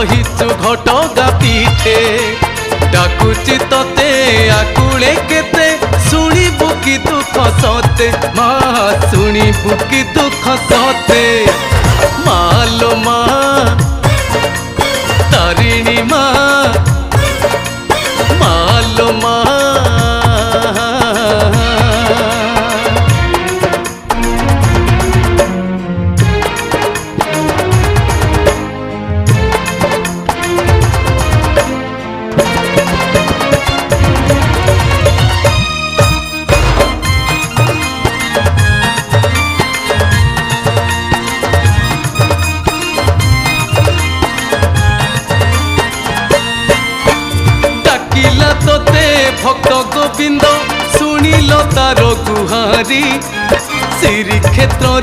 रहिचु घटगा पीठे डाकुची तोते आकुले केते शुणिबु कि दुख सते माँ शुणिबु कि दुख सते मालो माँ तारिणी माँ मालो माँ भक्त गोविंद शुणिल तार गुहारी श्रीक्षेत्र